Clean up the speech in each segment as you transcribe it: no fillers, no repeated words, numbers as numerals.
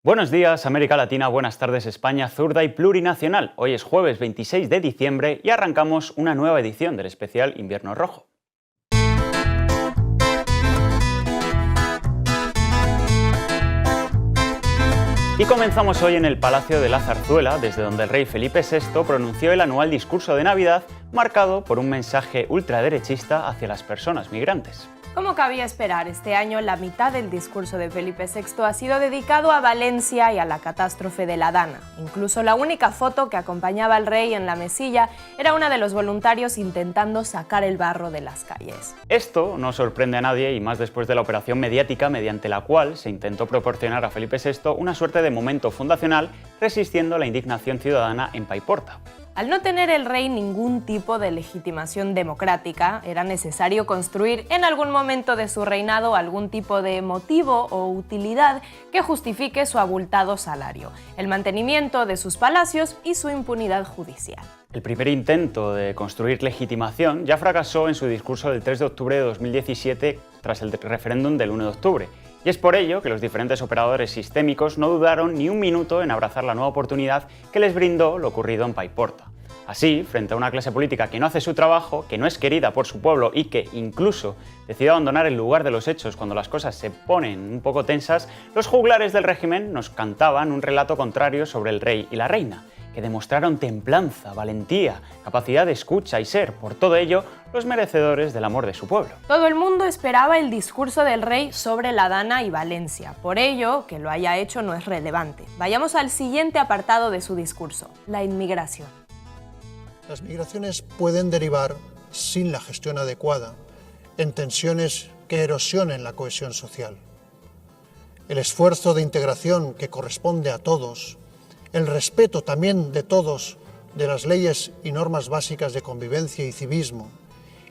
Buenos días, América Latina, buenas tardes, España, zurda y plurinacional. Hoy es jueves 26 de diciembre y arrancamos una nueva edición del especial Invierno Rojo. Y comenzamos hoy en el Palacio de la Zarzuela, desde donde el rey Felipe VI pronunció el anual discurso de Navidad, marcado por un mensaje ultraderechista hacia las personas migrantes. Como cabía esperar, este año la mitad del discurso de Felipe VI ha sido dedicado a Valencia y a la catástrofe de la Dana. Incluso la única foto que acompañaba al rey en la mesilla era una de los voluntarios intentando sacar el barro de las calles. Esto no sorprende a nadie, y más después de la operación mediática mediante la cual se intentó proporcionar a Felipe VI una suerte de momento fundacional, resistiendo la indignación ciudadana en Paiporta. Al no tener el rey ningún tipo de legitimación democrática, era necesario construir en algún momento de su reinado algún tipo de motivo o utilidad que justifique su abultado salario, el mantenimiento de sus palacios y su impunidad judicial. El primer intento de construir legitimación ya fracasó en su discurso del 3 de octubre de 2017 tras el referéndum del 1 de octubre. Y es por ello que los diferentes operadores sistémicos no dudaron ni un minuto en abrazar la nueva oportunidad que les brindó lo ocurrido en Paiporta. Así, frente a una clase política que no hace su trabajo, que no es querida por su pueblo y que incluso decide abandonar el lugar de los hechos cuando las cosas se ponen un poco tensas, los juglares del régimen nos cantaban un relato contrario sobre el rey y la reina, que demostraron templanza, valentía, capacidad de escucha y ser, por todo ello, los merecedores del amor de su pueblo. Todo el mundo esperaba el discurso del rey sobre la Dana y Valencia. Por ello, que lo haya hecho no es relevante. Vayamos al siguiente apartado de su discurso, la inmigración. Las migraciones pueden derivar, sin la gestión adecuada, en tensiones que erosionen la cohesión social. El esfuerzo de integración que corresponde a todos, el respeto también de todos de las leyes y normas básicas de convivencia y civismo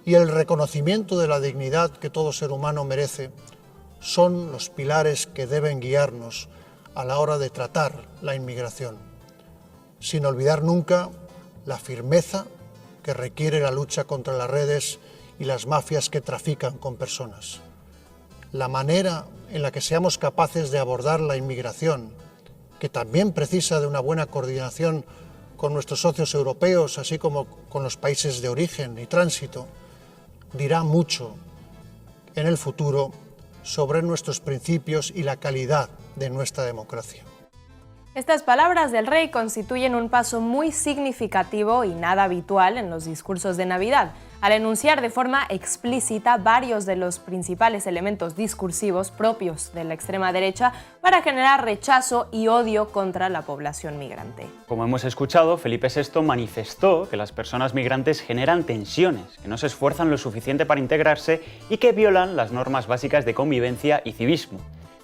y el reconocimiento de la dignidad que todo ser humano merece son los pilares que deben guiarnos a la hora de tratar la inmigración, sin olvidar nunca la firmeza que requiere la lucha contra las redes y las mafias que trafican con personas. La manera en la que seamos capaces de abordar la inmigración, que también precisa de una buena coordinación con nuestros socios europeos, así como con los países de origen y tránsito, dirá mucho en el futuro sobre nuestros principios y la calidad de nuestra democracia. Estas palabras del rey constituyen un paso muy significativo y nada habitual en los discursos de Navidad, al enunciar de forma explícita varios de los principales elementos discursivos propios de la extrema derecha para generar rechazo y odio contra la población migrante. Como hemos escuchado, Felipe VI manifestó que las personas migrantes generan tensiones, que no se esfuerzan lo suficiente para integrarse y que violan las normas básicas de convivencia y civismo.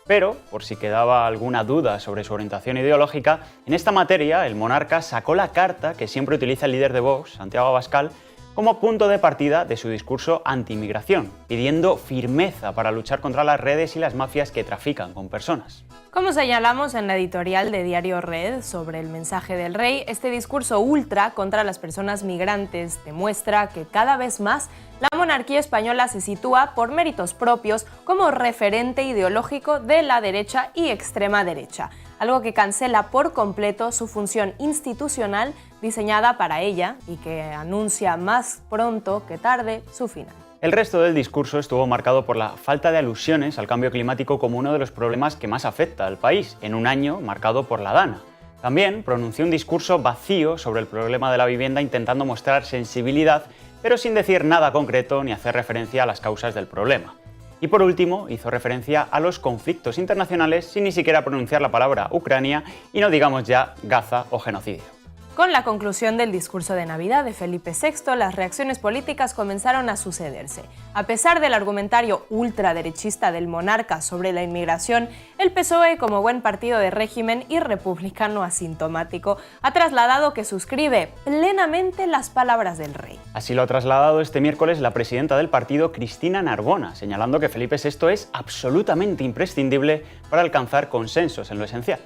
Pero, por si quedaba alguna duda sobre su orientación ideológica, en esta materia el monarca sacó la carta que siempre utiliza el líder de Vox, Santiago Abascal, como punto de partida de su discurso anti-inmigración, pidiendo firmeza para luchar contra las redes y las mafias que trafican con personas. Como señalamos en la editorial de Diario Red sobre el mensaje del rey, este discurso ultra contra las personas migrantes demuestra que cada vez más la monarquía española se sitúa por méritos propios como referente ideológico de la derecha y extrema derecha, algo que cancela por completo su función institucional diseñada para ella y que anuncia más pronto que tarde su final. El resto del discurso estuvo marcado por la falta de alusiones al cambio climático como uno de los problemas que más afecta al país, en un año marcado por la Dana. También pronunció un discurso vacío sobre el problema de la vivienda, intentando mostrar sensibilidad, pero sin decir nada concreto ni hacer referencia a las causas del problema. Y por último, hizo referencia a los conflictos internacionales sin ni siquiera pronunciar la palabra Ucrania y no digamos ya Gaza o genocidio. Con la conclusión del discurso de Navidad de Felipe VI, las reacciones políticas comenzaron a sucederse. A pesar del argumentario ultraderechista del monarca sobre la inmigración, el PSOE, como buen partido de régimen y republicano asintomático, ha trasladado que suscribe plenamente las palabras del rey. Así lo ha trasladado este miércoles la presidenta del partido, Cristina Narbona, señalando que Felipe VI es absolutamente imprescindible para alcanzar consensos en lo esencial.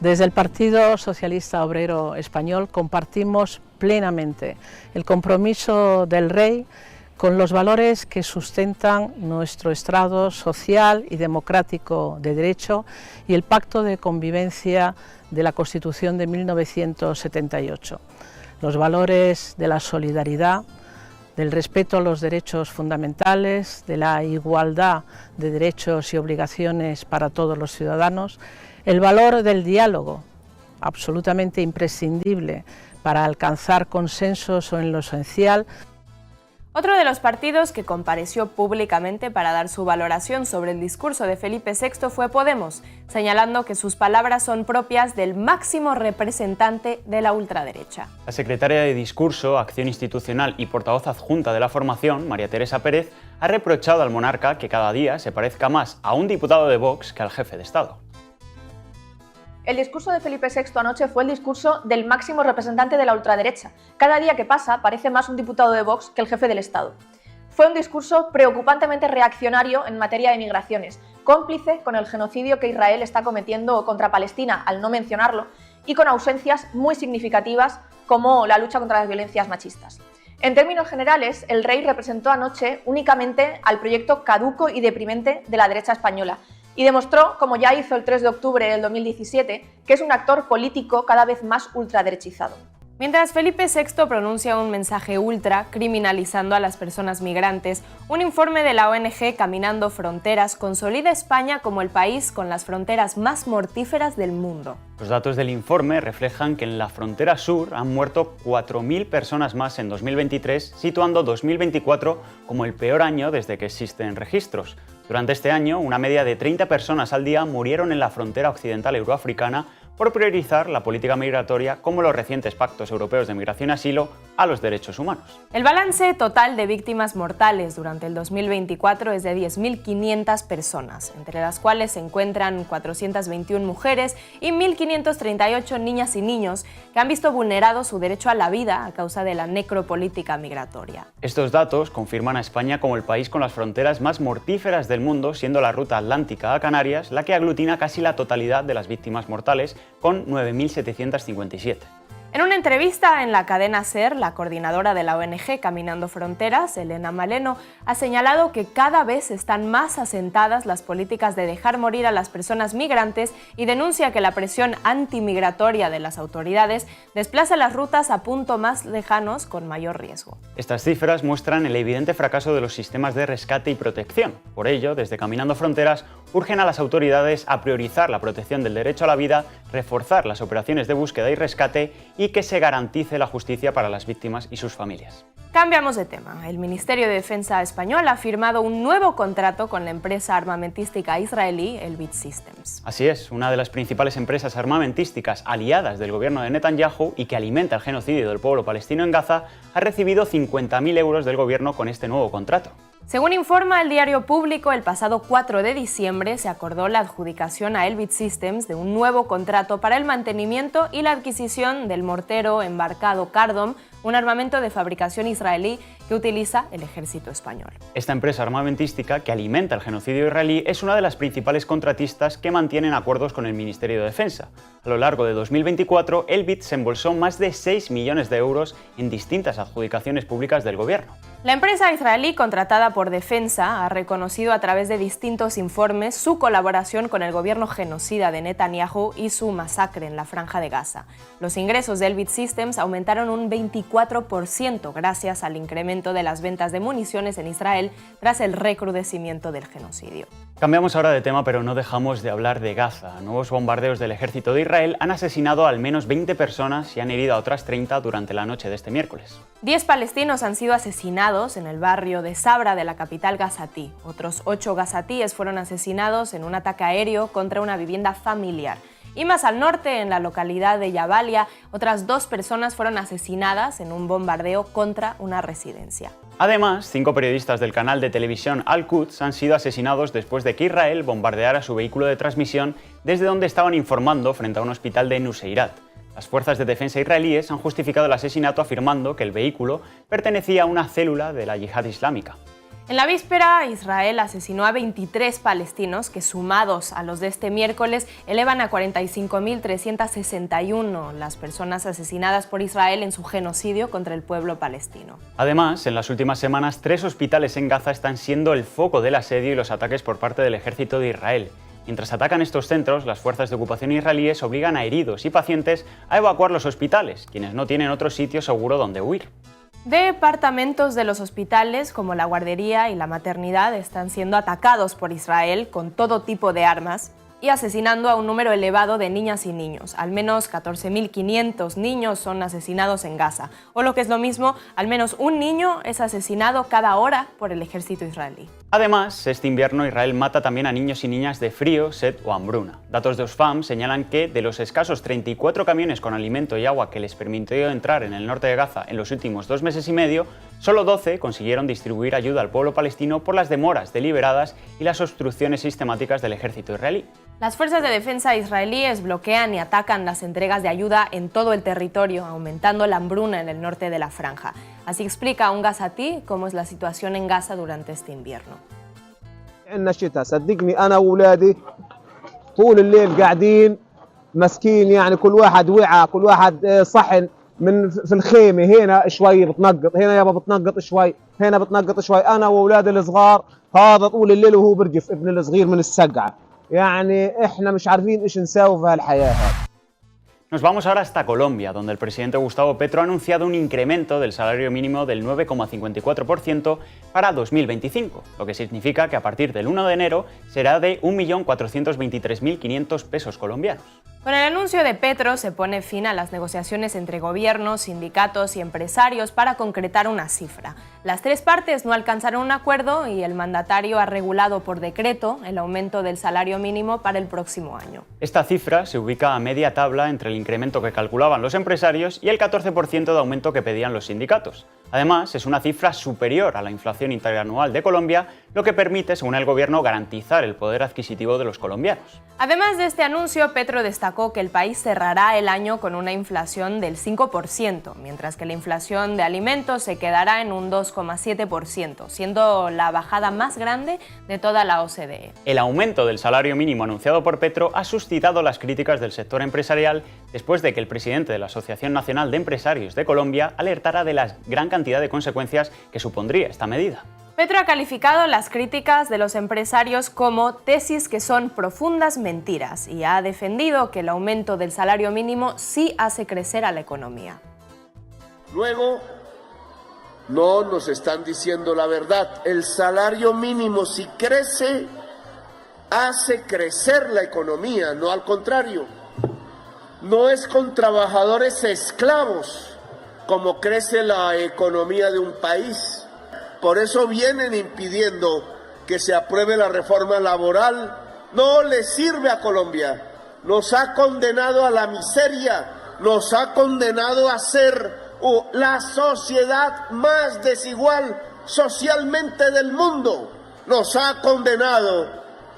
Desde el Partido Socialista Obrero Español compartimos plenamente el compromiso del rey con los valores que sustentan nuestro Estado social y democrático de derecho y el Pacto de Convivencia de la Constitución de 1978. Los valores de la solidaridad, del respeto a los derechos fundamentales, de la igualdad de derechos y obligaciones para todos los ciudadanos, el valor del diálogo, absolutamente imprescindible para alcanzar consensos en lo esencial. Otro de los partidos que compareció públicamente para dar su valoración sobre el discurso de Felipe VI fue Podemos, señalando que sus palabras son propias del máximo representante de la ultraderecha. La secretaria de Discurso, Acción Institucional y portavoz adjunta de la formación, María Teresa Pérez, ha reprochado al monarca que cada día se parezca más a un diputado de Vox que al jefe de Estado. El discurso de Felipe VI anoche fue el discurso del máximo representante de la ultraderecha. Cada día que pasa parece más un diputado de Vox que el jefe del Estado. Fue un discurso preocupantemente reaccionario en materia de migraciones, cómplice con el genocidio que Israel está cometiendo contra Palestina, al no mencionarlo, y con ausencias muy significativas como la lucha contra las violencias machistas. En términos generales, el rey representó anoche únicamente al proyecto caduco y deprimente de la derecha española, y demostró, como ya hizo el 3 de octubre del 2017, que es un actor político cada vez más ultraderechizado. Mientras Felipe VI pronuncia un mensaje ultra criminalizando a las personas migrantes, un informe de la ONG Caminando Fronteras consolida a España como el país con las fronteras más mortíferas del mundo. Los datos del informe reflejan que en la frontera sur han muerto 4.000 personas más en 2023, situando 2024 como el peor año desde que existen registros. Durante este año, una media de 30 personas al día murieron en la frontera occidental euroafricana por priorizar la política migratoria como los recientes pactos europeos de migración y asilo a los derechos humanos. El balance total de víctimas mortales durante el 2024 es de 10.500 personas, entre las cuales se encuentran 421 mujeres y 1.538 niñas y niños que han visto vulnerado su derecho a la vida a causa de la necropolítica migratoria. Estos datos confirman a España como el país con las fronteras más mortíferas del mundo, siendo la ruta atlántica a Canarias la que aglutina casi la totalidad de las víctimas mortales, con 9.757. En una entrevista en la cadena SER, la coordinadora de la ONG Caminando Fronteras, Elena Maleno, ha señalado que cada vez están más asentadas las políticas de dejar morir a las personas migrantes y denuncia que la presión antimigratoria de las autoridades desplaza las rutas a puntos más lejanos con mayor riesgo. Estas cifras muestran el evidente fracaso de los sistemas de rescate y protección. Por ello, desde Caminando Fronteras, urgen a las autoridades a priorizar la protección del derecho a la vida, reforzar las operaciones de búsqueda y rescate y que se garantice la justicia para las víctimas y sus familias. Cambiamos de tema. El Ministerio de Defensa español ha firmado un nuevo contrato con la empresa armamentística israelí Elbit Systems. Así es, una de las principales empresas armamentísticas aliadas del gobierno de Netanyahu y que alimenta el genocidio del pueblo palestino en Gaza, ha recibido 50.000 euros del gobierno con este nuevo contrato. Según informa el Diario Público, el pasado 4 de diciembre se acordó la adjudicación a Elbit Systems de un nuevo contrato para el mantenimiento y la adquisición del mortero embarcado Cardom, un armamento de fabricación israelí que utiliza el ejército español. Esta empresa armamentística, que alimenta el genocidio israelí, es una de las principales contratistas que mantienen acuerdos con el Ministerio de Defensa. A lo largo de 2024, Elbit se embolsó más de 6 millones de euros en distintas adjudicaciones públicas del gobierno. La empresa israelí contratada por Defensa ha reconocido a través de distintos informes su colaboración con el gobierno genocida de Netanyahu y su masacre en la Franja de Gaza. Los ingresos de Elbit Systems aumentaron un 24% gracias al incremento de las ventas de municiones en Israel tras el recrudecimiento del genocidio. Cambiamos ahora de tema, pero no dejamos de hablar de Gaza. Nuevos bombardeos del ejército de Israel han asesinado al menos 20 personas y han herido a otras 30 durante la noche de este miércoles. 10 palestinos han sido asesinados en el barrio de Sabra de la capital gazatí. Otros 8 gazatíes fueron asesinados en un ataque aéreo contra una vivienda familiar. Y más al norte, en la localidad de Jabalia, otras 2 personas fueron asesinadas en un bombardeo contra una residencia. Además, 5 periodistas del canal de televisión Al-Quds han sido asesinados después de que Israel bombardeara su vehículo de transmisión desde donde estaban informando frente a un hospital de Nuseirat. Las fuerzas de defensa israelíes han justificado el asesinato afirmando que el vehículo pertenecía a una célula de la yihad islámica. En la víspera, Israel asesinó a 23 palestinos que, sumados a los de este miércoles, elevan a 45.361 las personas asesinadas por Israel en su genocidio contra el pueblo palestino. Además, en las últimas semanas, 3 hospitales en Gaza están siendo el foco del asedio y los ataques por parte del ejército de Israel. Mientras atacan estos centros, las fuerzas de ocupación israelíes obligan a heridos y pacientes a evacuar los hospitales, quienes no tienen otro sitio seguro donde huir. Departamentos de los hospitales, como la guardería y la maternidad, están siendo atacados por Israel con todo tipo de armas y asesinando a un número elevado de niñas y niños. Al menos 14.500 niños son asesinados en Gaza, o lo que es lo mismo, al menos un niño es asesinado cada hora por el ejército israelí. Además, este invierno Israel mata también a niños y niñas de frío, sed o hambruna. Datos de Oxfam señalan que de los escasos 34 camiones con alimento y agua que les permitió entrar en el norte de Gaza en los últimos 2 meses y medio, solo 12 consiguieron distribuir ayuda al pueblo palestino por las demoras deliberadas y las obstrucciones sistemáticas del ejército israelí. Las fuerzas de defensa israelíes bloquean y atacan las entregas de ayuda en todo el territorio, aumentando la hambruna en el norte de la franja. Así explica un gazatí cómo es la situación en Gaza durante este invierno. عندنا الشتاء صدقني انا واولادي طول الليل قاعدين مسكين يعني كل واحد وعى كل واحد صحن من في الخيمه هنا شوي بتنقط هنا يابا بتنقط شوي هنا بتنقط شوي انا واولادي الصغار هذا طول الليل وهو برجف ابن الصغير من السقعه يعني احنا مش عارفين ايش نساوي في هالحياه هذه. Nos vamos ahora hasta Colombia, donde el presidente Gustavo Petro ha anunciado un incremento del salario mínimo del 9,54% para 2025, lo que significa que a partir del 1 de enero será de 1.423.500 pesos colombianos. Con el anuncio de Petro se pone fin a las negociaciones entre gobiernos, sindicatos y empresarios para concretar una cifra. Las 3 partes no alcanzaron un acuerdo y el mandatario ha regulado por decreto el aumento del salario mínimo para el próximo año. Esta cifra se ubica a media tabla entre el incremento que calculaban los empresarios y el 14% de aumento que pedían los sindicatos. Además, es una cifra superior a la inflación interanual de Colombia, lo que permite, según el gobierno, garantizar el poder adquisitivo de los colombianos. Además de este anuncio, Petro destacó que el país cerrará el año con una inflación del 5%, mientras que la inflación de alimentos se quedará en un 2,7%, siendo la bajada más grande de toda la OCDE. El aumento del salario mínimo anunciado por Petro ha suscitado las críticas del sector empresarial después de que el presidente de la Asociación Nacional de Empresarios de Colombia alertara de la gran cantidad de consecuencias que supondría esta medida. Petro ha calificado las críticas de los empresarios como tesis que son profundas mentiras y ha defendido que el aumento del salario mínimo sí hace crecer a la economía. Luego, no nos están diciendo la verdad. El salario mínimo, si crece, hace crecer la economía, no al contrario. No es con trabajadores esclavos como crece la economía de un país. Por eso vienen impidiendo que se apruebe la reforma laboral. No le sirve a Colombia. Nos ha condenado a la miseria, nos ha condenado a ser la sociedad más desigual socialmente del mundo. Nos ha condenado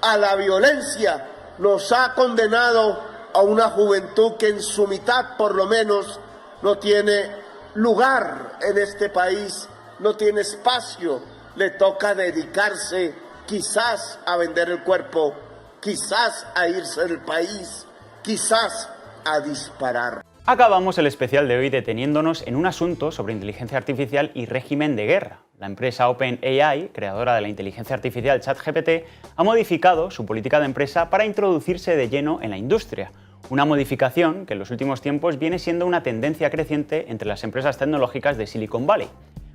a la violencia, nos ha condenado a una juventud que en su mitad por lo menos no tiene lugar en este país, no tiene espacio, le toca dedicarse quizás a vender el cuerpo, quizás a irse del país, quizás a disparar. Acabamos el especial de hoy deteniéndonos en un asunto sobre inteligencia artificial y régimen de guerra. La empresa OpenAI, creadora de la inteligencia artificial ChatGPT, ha modificado su política de empresa para introducirse de lleno en la industria. Una modificación que en los últimos tiempos viene siendo una tendencia creciente entre las empresas tecnológicas de Silicon Valley.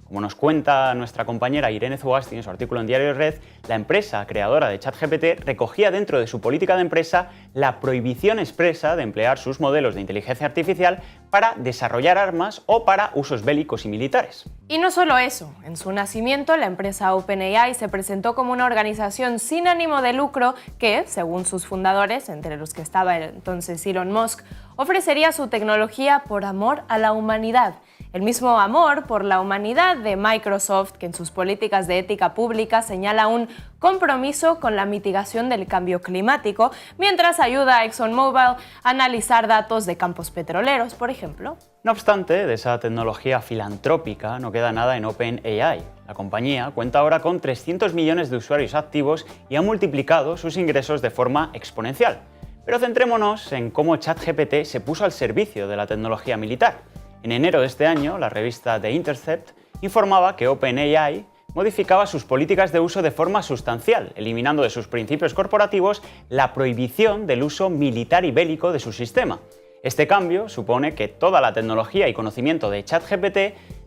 Como nos cuenta nuestra compañera Irene Zugasti en su artículo en Diario Red, la empresa creadora de ChatGPT recogía dentro de su política de empresa la prohibición expresa de emplear sus modelos de inteligencia artificial para desarrollar armas o para usos bélicos y militares. Y no solo eso, en su nacimiento la empresa OpenAI se presentó como una organización sin ánimo de lucro que, según sus fundadores, entre los que estaba entonces Elon Musk, ofrecería su tecnología por amor a la humanidad. El mismo amor por la humanidad de Microsoft, que en sus políticas de ética pública señala un compromiso con la mitigación del cambio climático, mientras ayuda a ExxonMobil a analizar datos de campos petroleros, por ejemplo. No obstante, de esa tecnología filantrópica no queda nada en OpenAI. La compañía cuenta ahora con 300 millones de usuarios activos y ha multiplicado sus ingresos de forma exponencial. Pero centrémonos en cómo ChatGPT se puso al servicio de la tecnología militar. En enero de este año, la revista The Intercept informaba que OpenAI modificaba sus políticas de uso de forma sustancial, eliminando de sus principios corporativos la prohibición del uso militar y bélico de su sistema. Este cambio supone que toda la tecnología y conocimiento de ChatGPT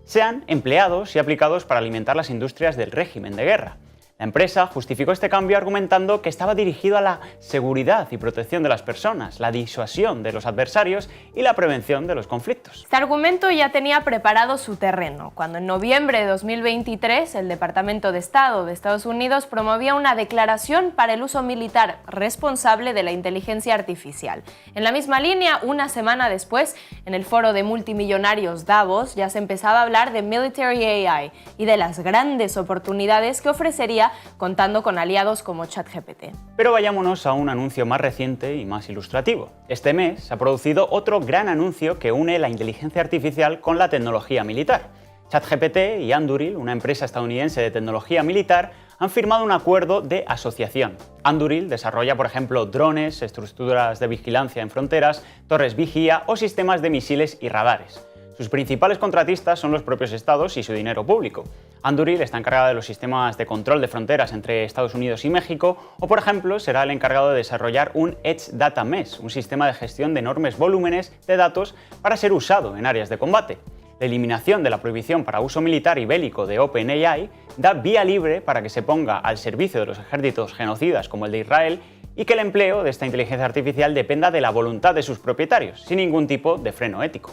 sean empleados y aplicados para alimentar las industrias del régimen de guerra. La empresa justificó este cambio argumentando que estaba dirigido a la seguridad y protección de las personas, la disuasión de los adversarios y la prevención de los conflictos. Este argumento ya tenía preparado su terreno, cuando en noviembre de 2023 el Departamento de Estado de Estados Unidos promovía una declaración para el uso militar responsable de la inteligencia artificial. En la misma línea, una semana después, en el foro de multimillonarios Davos, ya se empezaba a hablar de Military AI y de las grandes oportunidades que ofrecería contando con aliados como ChatGPT. Pero vayámonos a un anuncio más reciente y más ilustrativo. Este mes se ha producido otro gran anuncio que une la inteligencia artificial con la tecnología militar. ChatGPT y Anduril, una empresa estadounidense de tecnología militar, han firmado un acuerdo de asociación. Anduril desarrolla, por ejemplo, drones, estructuras de vigilancia en fronteras, torres vigía o sistemas de misiles y radares. Sus principales contratistas son los propios estados y su dinero público. Anduril está encargada de los sistemas de control de fronteras entre Estados Unidos y México, o por ejemplo será el encargado de desarrollar un Edge Data Mesh, un sistema de gestión de enormes volúmenes de datos para ser usado en áreas de combate. La eliminación de la prohibición para uso militar y bélico de OpenAI da vía libre para que se ponga al servicio de los ejércitos genocidas como el de Israel y que el empleo de esta inteligencia artificial dependa de la voluntad de sus propietarios, sin ningún tipo de freno ético.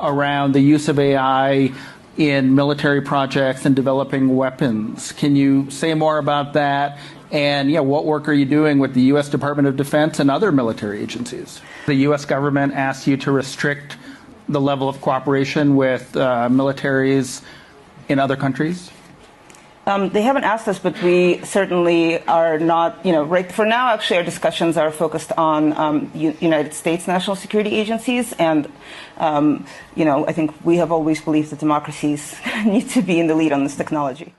Around the use of AI in military projects and developing weapons. Can you say more about that? And what work are you doing with the U.S. Department of Defense and other military agencies? The U.S. government asked you to restrict the level of cooperation with militaries in other countries? They haven't asked us, but we certainly are not, right for now, actually, our discussions are focused on United States national security agencies. And, I think we have always believed that democracies need to be in the lead on this technology.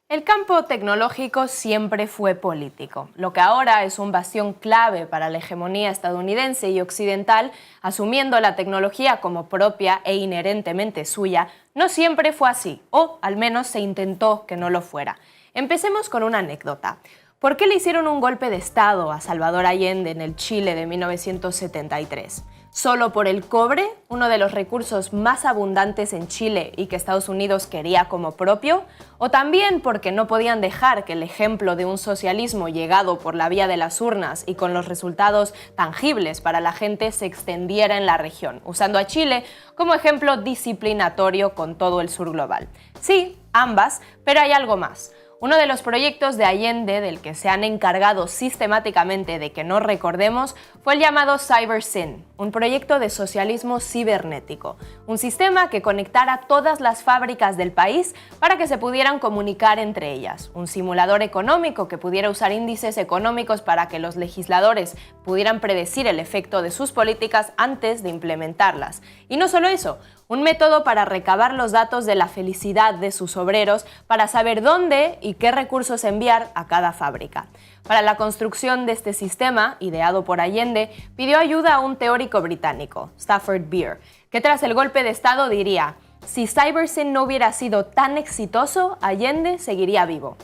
El campo tecnológico siempre fue político. Lo que ahora es un bastión clave para la hegemonía estadounidense y occidental, asumiendo la tecnología como propia e inherentemente suya, no siempre fue así, o al menos se intentó que no lo fuera. Empecemos con una anécdota. ¿Por qué le hicieron un golpe de Estado a Salvador Allende en el Chile de 1973? ¿Solo por el cobre, uno de los recursos más abundantes en Chile y que Estados Unidos quería como propio? ¿O también porque no podían dejar que el ejemplo de un socialismo llegado por la vía de las urnas y con los resultados tangibles para la gente se extendiera en la región, usando a Chile como ejemplo disciplinatorio con todo el sur global? Sí, ambas, pero hay algo más. Uno de los proyectos de Allende del que se han encargado sistemáticamente de que no recordemos fue el llamado CyberSyn, un proyecto de socialismo cibernético, un sistema que conectara todas las fábricas del país para que se pudieran comunicar entre ellas, un simulador económico que pudiera usar índices económicos para que los legisladores pudieran predecir el efecto de sus políticas antes de implementarlas. Y no solo eso, un método para recabar los datos de la felicidad de sus obreros para saber dónde y qué recursos enviar a cada fábrica. Para la construcción de este sistema, ideado por Allende, pidió ayuda a un teórico británico, Stafford Beer, que tras el golpe de Estado diría: si CyberSyn no hubiera sido tan exitoso, Allende seguiría vivo.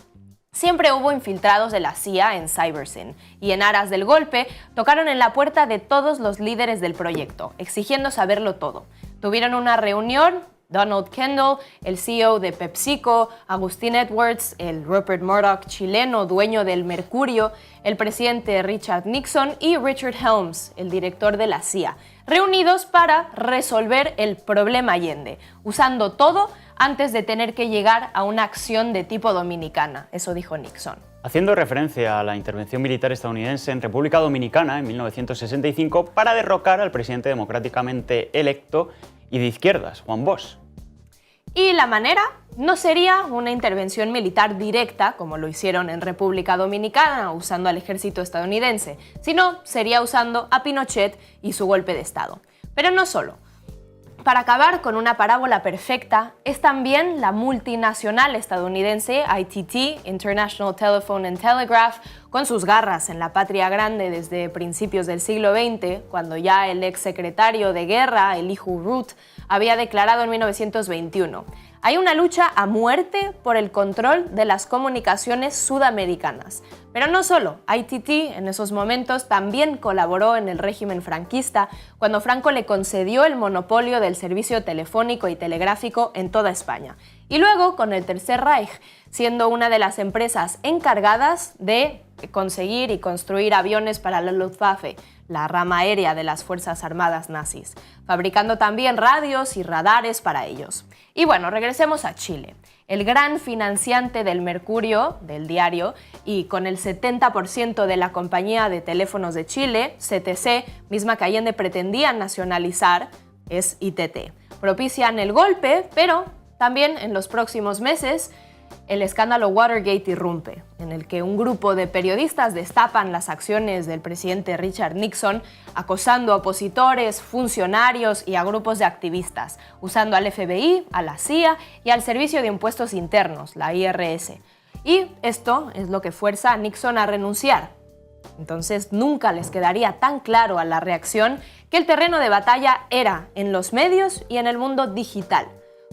Siempre hubo infiltrados de la CIA en CyberSyn y en aras del golpe tocaron en la puerta de todos los líderes del proyecto, exigiendo saberlo todo. Tuvieron una reunión, Donald Kendall, el CEO de PepsiCo, Agustín Edwards, el Rupert Murdoch chileno, dueño del Mercurio, el presidente Richard Nixon y Richard Helms, el director de la CIA, reunidos para resolver el problema Allende, usando todo antes de tener que llegar a una acción de tipo dominicana, eso dijo Nixon. Haciendo referencia a la intervención militar estadounidense en República Dominicana en 1965 para derrocar al presidente democráticamente electo y de izquierdas, Juan Bosch. Y la manera no sería una intervención militar directa, como lo hicieron en República Dominicana usando al ejército estadounidense, sino sería usando a Pinochet y su golpe de Estado. Pero no solo. para acabar con una parábola perfecta, es también la multinacional estadounidense ITT, International Telephone and Telegraph, con sus garras en la patria grande desde principios del siglo XX, cuando ya el exsecretario de Guerra, Elihu Root, había declarado en 1921: hay una lucha a muerte por el control de las comunicaciones sudamericanas. Pero no solo, ITT en esos momentos también colaboró en el régimen franquista cuando Franco le concedió el monopolio del servicio telefónico y telegráfico en toda España. Y luego con el Tercer Reich, siendo una de las empresas encargadas de conseguir y construir aviones para la Luftwaffe, la rama aérea de las Fuerzas Armadas nazis, fabricando también radios y radares para ellos. Y bueno, regresemos a Chile. El gran financiante del Mercurio, del diario, y con el 70% de la compañía de teléfonos de Chile, CTC, misma que Allende pretendía nacionalizar, es ITT. Propician el golpe, pero también en los próximos meses el escándalo Watergate irrumpe, en el que un grupo de periodistas destapan las acciones del presidente Richard Nixon, acosando a opositores, funcionarios y a grupos de activistas, usando al FBI, a la CIA y al Servicio de Impuestos Internos, la IRS. Y esto es lo que fuerza a Nixon a renunciar. Entonces nunca les quedaría tan claro a la reacción que el terreno de batalla era en los medios y en el mundo digital.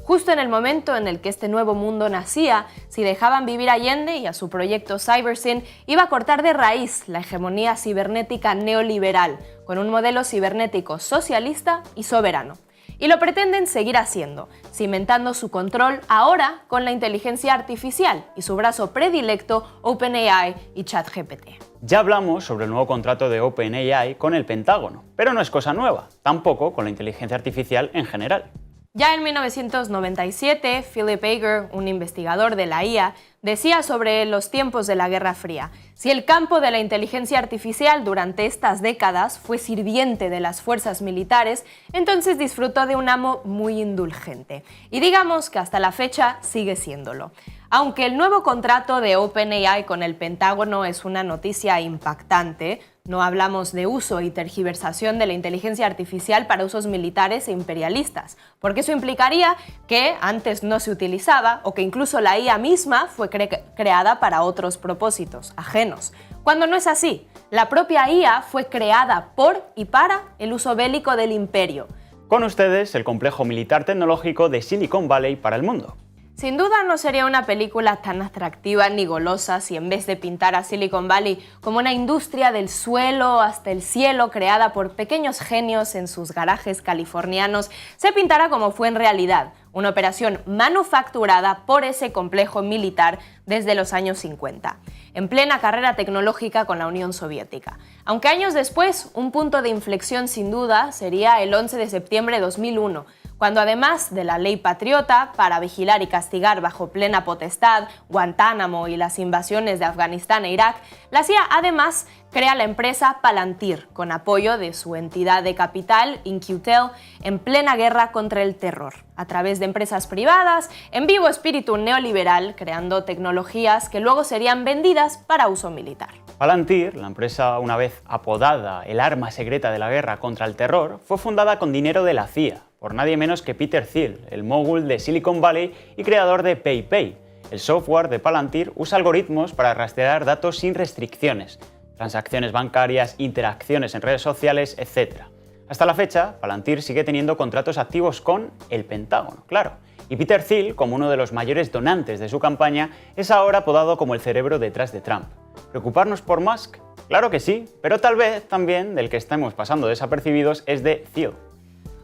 Justo en el momento en el que este nuevo mundo nacía, si dejaban vivir a Allende y a su proyecto CyberSyn, iba a cortar de raíz la hegemonía cibernética neoliberal, con un modelo cibernético socialista y soberano. Y lo pretenden seguir haciendo, cimentando su control ahora con la inteligencia artificial y su brazo predilecto OpenAI y ChatGPT. Ya hablamos sobre el nuevo contrato de OpenAI con el Pentágono, pero no es cosa nueva, tampoco con la inteligencia artificial en general. Ya en 1997, Philip Ager, un investigador de la IA, decía sobre los tiempos de la Guerra Fría: si el campo de la inteligencia artificial durante estas décadas fue sirviente de las fuerzas militares, entonces disfrutó de un amo muy indulgente. Y digamos que hasta la fecha sigue siéndolo. Aunque el nuevo contrato de OpenAI con el Pentágono es una noticia impactante, no hablamos de uso y tergiversación de la inteligencia artificial para usos militares e imperialistas, porque eso implicaría que antes no se utilizaba o que incluso la IA misma fue creada para otros propósitos, ajenos. Cuando no es así, la propia IA fue creada por y para el uso bélico del imperio. Con ustedes, el complejo militar tecnológico de Silicon Valley para el mundo. Sin duda no sería una película tan atractiva ni golosa si en vez de pintar a Silicon Valley como una industria del suelo hasta el cielo creada por pequeños genios en sus garajes californianos, se pintara como fue en realidad, una operación manufacturada por ese complejo militar desde los años 50, en plena carrera tecnológica con la Unión Soviética. Aunque años después, un punto de inflexión sin duda sería el 11 de septiembre de 2001, cuando además de la ley patriota para vigilar y castigar bajo plena potestad Guantánamo y las invasiones de Afganistán e Irak, la CIA además crea la empresa Palantir, con apoyo de su entidad de capital, In-Q-Tel, en plena guerra contra el terror, a través de empresas privadas, en vivo espíritu neoliberal, creando tecnologías que luego serían vendidas para uso militar. Palantir, la empresa una vez apodada el arma secreta de la guerra contra el terror, fue fundada con dinero de la CIA, por nadie menos que Peter Thiel, el mogul de Silicon Valley y creador de PayPay. El software de Palantir usa algoritmos para rastrear datos sin restricciones, transacciones bancarias, interacciones en redes sociales, etc. Hasta la fecha, Palantir sigue teniendo contratos activos con el Pentágono, claro. Y Peter Thiel, como uno de los mayores donantes de su campaña, es ahora apodado como el cerebro detrás de Trump. ¿Preocuparnos por Musk? Claro que sí, pero tal vez también del que estamos pasando desapercibidos es de Thiel.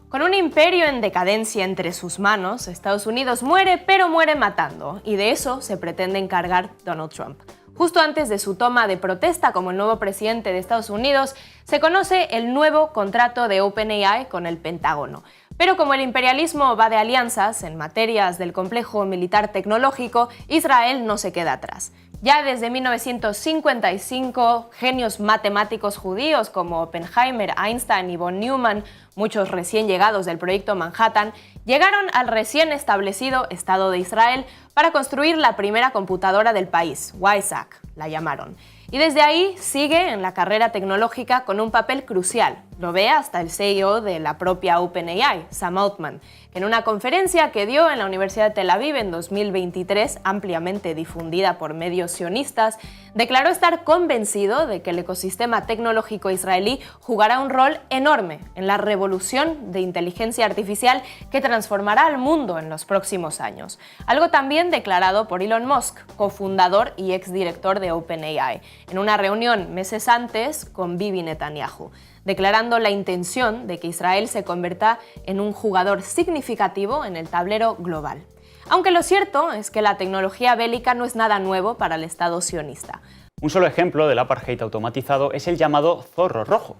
Con un imperio en decadencia entre sus manos, Estados Unidos muere, pero muere matando, y de eso se pretende encargar Donald Trump. Justo antes de su toma de protesta como el nuevo presidente de Estados Unidos, se conoce el nuevo contrato de OpenAI con el Pentágono. Pero como el imperialismo va de alianzas en materias del complejo militar tecnológico, Israel no se queda atrás. Ya desde 1955, genios matemáticos judíos como Oppenheimer, Einstein y von Neumann, muchos recién llegados del proyecto Manhattan, llegaron al recién establecido Estado de Israel para construir la primera computadora del país, WISAC, la llamaron. Y desde ahí sigue en la carrera tecnológica con un papel crucial. Lo ve hasta el CEO de la propia OpenAI, Sam Altman, que en una conferencia que dio en la Universidad de Tel Aviv en 2023, ampliamente difundida por medios sionistas, declaró estar convencido de que el ecosistema tecnológico israelí jugará un rol enorme en la revolución de inteligencia artificial que transformará al mundo en los próximos años. Algo también declarado por Elon Musk, cofundador y exdirector de OpenAI, en una reunión meses antes con Bibi Netanyahu, declarando la intención de que Israel se convierta en un jugador significativo en el tablero global. Aunque lo cierto es que la tecnología bélica no es nada nuevo para el Estado sionista. Un solo ejemplo del apartheid automatizado es el llamado Zorro Rojo.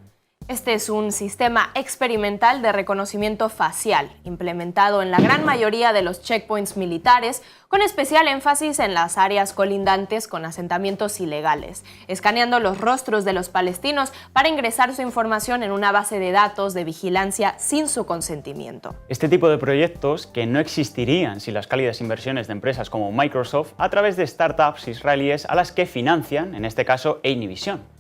Este es un sistema experimental de reconocimiento facial, implementado en la gran mayoría de los checkpoints militares, con especial énfasis en las áreas colindantes con asentamientos ilegales, escaneando los rostros de los palestinos para ingresar su información en una base de datos de vigilancia sin su consentimiento. Este tipo de proyectos, que no existirían sin las cálidas inversiones de empresas como Microsoft, a través de startups israelíes a las que financian, en este caso, Univision.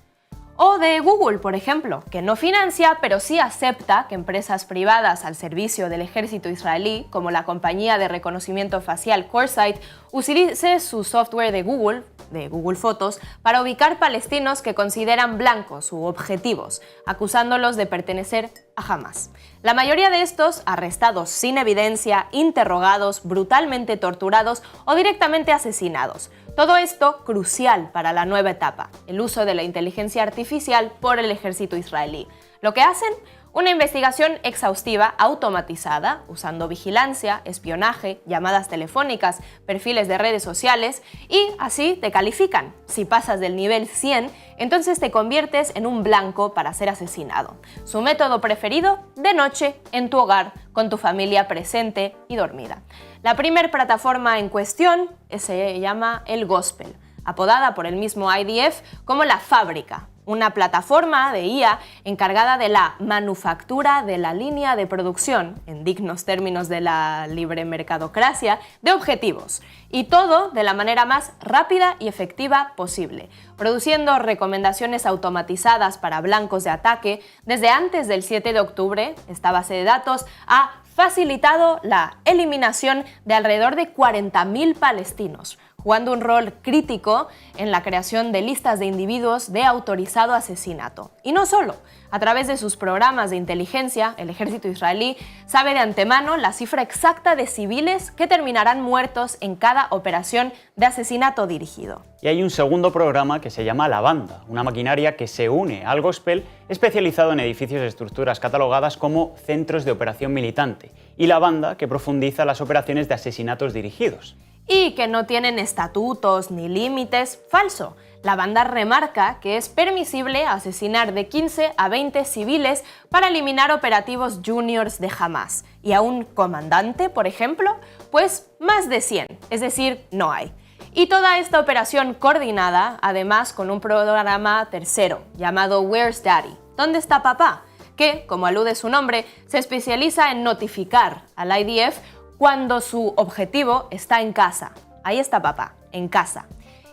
O de Google, por ejemplo, que no financia, pero sí acepta que empresas privadas al servicio del ejército israelí, como la compañía de reconocimiento facial CoreSight, utilice su software de Google Fotos, para ubicar palestinos que consideran blancos u objetivos, acusándolos de pertenecer a Hamas. La mayoría de estos, arrestados sin evidencia, interrogados, brutalmente torturados o directamente asesinados. Todo esto crucial para la nueva etapa, el uso de la inteligencia artificial por el ejército israelí. Lo que hacen, una investigación exhaustiva automatizada, usando vigilancia, espionaje, llamadas telefónicas, perfiles de redes sociales, y así te califican. Si pasas del nivel 100, entonces te conviertes en un blanco para ser asesinado. Su método preferido, de noche, en tu hogar, con tu familia presente y dormida. La primera plataforma en cuestión se llama El Gospel, apodada por el mismo IDF como La Fábrica, una plataforma de IA encargada de la manufactura de la línea de producción, en dignos términos de la libre mercadocracia, de objetivos. Y todo de la manera más rápida y efectiva posible, produciendo recomendaciones automatizadas para blancos de ataque. Desde antes del 7 de octubre, esta base de datos ha facilitado la eliminación de alrededor de 40.000 palestinos, jugando un rol crítico en la creación de listas de individuos de autorizado asesinato. Y no solo, a través de sus programas de inteligencia, el ejército israelí sabe de antemano la cifra exacta de civiles que terminarán muertos en cada operación de asesinato dirigido. Y hay un segundo programa que se llama La Banda, una maquinaria que se une al Gospel, especializado en edificios y estructuras catalogadas como centros de operación militante, y La Banda, que profundiza las operaciones de asesinatos dirigidos. Y que no tienen estatutos ni límites. Falso. La Banda remarca que es permisible asesinar de 15 a 20 civiles para eliminar operativos juniors de Hamas. ¿Y a un comandante, por ejemplo? Pues más de 100, es decir, no hay. Y toda esta operación coordinada, además, con un programa tercero llamado Where's Daddy? ¿Dónde está papá? Que, como alude su nombre, se especializa en notificar al IDF cuando su objetivo está en casa. Ahí está papá, en casa.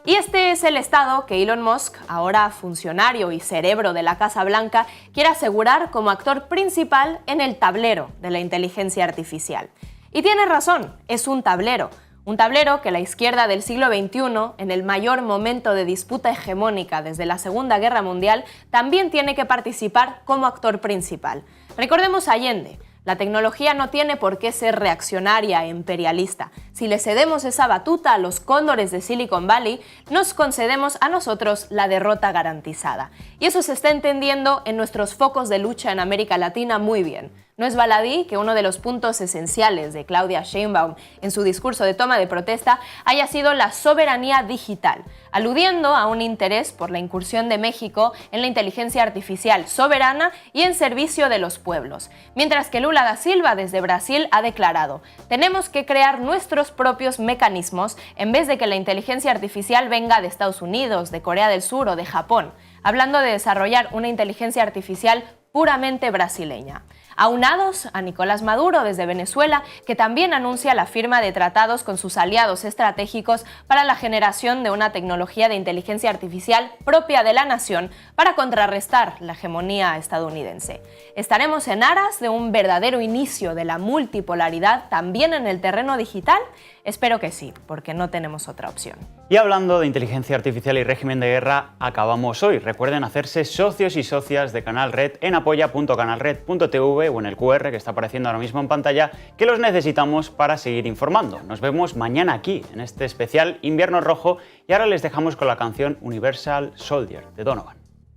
Y este es el estado que Elon Musk, ahora funcionario y cerebro de la Casa Blanca, quiere asegurar como actor principal en el tablero de la inteligencia artificial. Y tiene razón, es un tablero. Un tablero que la izquierda del siglo XXI, en el mayor momento de disputa hegemónica desde la Segunda Guerra Mundial, también tiene que participar como actor principal. Recordemos a Allende. La tecnología no tiene por qué ser reaccionaria e imperialista. Si le cedemos esa batuta a los cóndores de Silicon Valley, nos concedemos a nosotros la derrota garantizada. Y eso se está entendiendo en nuestros focos de lucha en América Latina muy bien. No es baladí que uno de los puntos esenciales de Claudia Sheinbaum en su discurso de toma de protesta haya sido la soberanía digital, aludiendo a un interés por la incursión de México en la inteligencia artificial soberana y en servicio de los pueblos. Mientras que Lula da Silva desde Brasil ha declarado: tenemos que crear nuestros propios mecanismos en vez de que la inteligencia artificial venga de Estados Unidos, de Corea del Sur o de Japón, hablando de desarrollar una inteligencia artificial puramente brasileña. Aunados a Nicolás Maduro desde Venezuela, que también anuncia la firma de tratados con sus aliados estratégicos para la generación de una tecnología de inteligencia artificial propia de la nación para contrarrestar la hegemonía estadounidense. ¿Estaremos en aras de un verdadero inicio de la multipolaridad también en el terreno digital? Espero que sí, porque no tenemos otra opción. Y hablando de inteligencia artificial y régimen de guerra, acabamos hoy. Recuerden hacerse socios y socias de Canal Red en apoya.canalred.tv o en el QR que está apareciendo ahora mismo en pantalla, que los necesitamos para seguir informando. Nos vemos mañana aquí, en este especial Invierno Rojo, y ahora les dejamos con la canción Universal Soldier de Donovan.